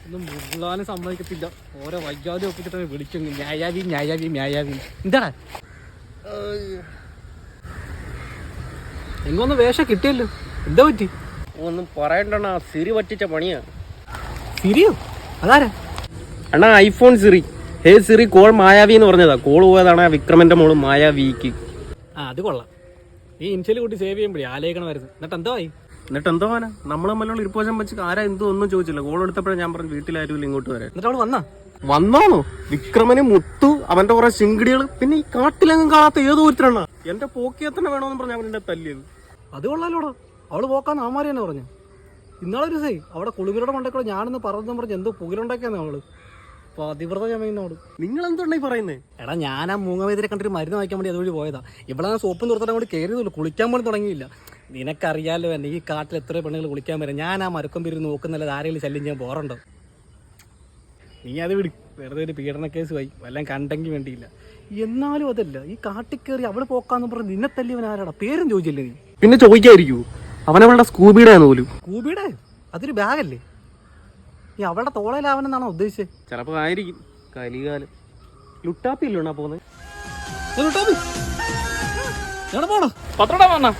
ഒന്നും മുള്ളാനും സമ്മതിക്കത്തില്ല. ഓരോ വൈകാതെ ഒപ്പിച്ചിട്ട് വിളിക്കും ന്യായാവി ന്യായാവി ന്യായാവി. എന്താടാ എങ്ങൊന്നും വേഷം കിട്ടിയല്ലോ, എന്താ പറ്റി? ഒന്നും പറയണ്ട, സിറി പറ്റിച്ച പണിയാ. സിരിയോ? അതാരാ? അണ്ണാ iPhone Siri. Hey Siri call മായാവി എന്ന് പറഞ്ഞതാ. കോൾ പോയതാണ് വിക്രമന്റെ മോള് മായാവിക്ക്. അത് കൊള്ളാം. ഈ ഇൻഷല് കൂട്ടി സേവ് ചെയ്യുമ്പോഴേ ആലോചിക്കണമായിരുന്നു. എന്നിട്ട് എന്തോ ആയി? എന്നിട്ട് എന്തോ ആന നമ്മൾ തമ്മിലുള്ള ഇരിപ്പോശം വെച്ച് ആരാ എന്തോ ഒന്നും ചോദിച്ചില്ല. കോൾ എടുത്തപ്പോഴേ ഞാൻ പറഞ്ഞു വീട്ടിലാരും ഇങ്ങോട്ട് വരാൻ. എന്നിട്ട് അവള് വന്നോന്നോ? വിക്രമന് മുത്തു, അവന്റെ കുറെ ചിങ്കിടികള്, പിന്നെ ഈ കാട്ടിലെങ്ങും കാണാത്ത ഏതോ ഒരുത്തരണ എന്റെ പോക്കിയത്തന്നെ വേണമെന്ന് പറഞ്ഞ അവനെ തല്ലിയത്. അത് കൊള്ളാലോടാ. അവള് പോക്കാന്ന് അവന്മാര് തന്നെ പറഞ്ഞു. ഇന്നാളൊരു ദിവസേ അവിടെ കുളിമുരുടെ മണ്ടക്കൂടെ ഞാനെന്ന് പറഞ്ഞു പറഞ്ഞ് എന്തോ പുകിലുണ്ടാക്കിയാന്ന് അവള്. അപ്പൊ അതിവ്രത ചമയുന്നോട്. നിങ്ങൾ എന്തുണ്ടായി പറയുന്നേ? എടാ ഞാൻ ആ മൂങ്ങവേദിനെ കണ്ടിട്ട് മരുന്ന് വായിക്കാൻ വേണ്ടി അതുവഴി പോയതാ. ഇവിടെ സോപ്പും തുറത്തിട്ട് അങ്ങോട്ട് കയറിയതുള്ളൂ, കുളിക്കാൻ പോലും തുടങ്ങിയില്ല. നിനക്കറിയാലോ എന്നെ, ഈ കാട്ടിൽ എത്ര പെണ്ണുകൾ കുളിക്കാൻ വരാം. ഞാൻ ആ മരക്കം പിരിന്ന് നോക്കുന്നല്ലാതെ ആരെങ്കിലും ശല്യം ചെയ്യാൻ പോറുണ്ടോ? നീ അത് വിടി, വെറുതെ ഒരു പീഡന കേസ് പോയി വല്ലതും കണ്ടെങ്കിൽ വേണ്ടിയില്ല. എന്നാലും അതല്ല, ഈ കാട്ടിൽ കയറി അവള് പോക്കാന്ന് പറഞ്ഞ് നിന്നെ തല്ലിയവൻ ആരാടാ? പേരും ചോദിച്ചില്ലേ നീ? പിന്നെ ചോദിക്കായിരിക്കൂ, അവനവളുടെ സ്കൂബിയുടെ പോലും. സ്കൂബിയുടെ അതൊരു ബാഗല്ലേ? നീ അവളുടെ തോളയിലാവനെന്നാണോ ഉദ്ദേശിച്ചത്? ചിലപ്പോ ആയിരിക്കും. കലികാലം ലുട്ടാപ്പി ഇല്ലോണാ പോകുന്നത്. പോണോ പത്രോടാ വന്നാ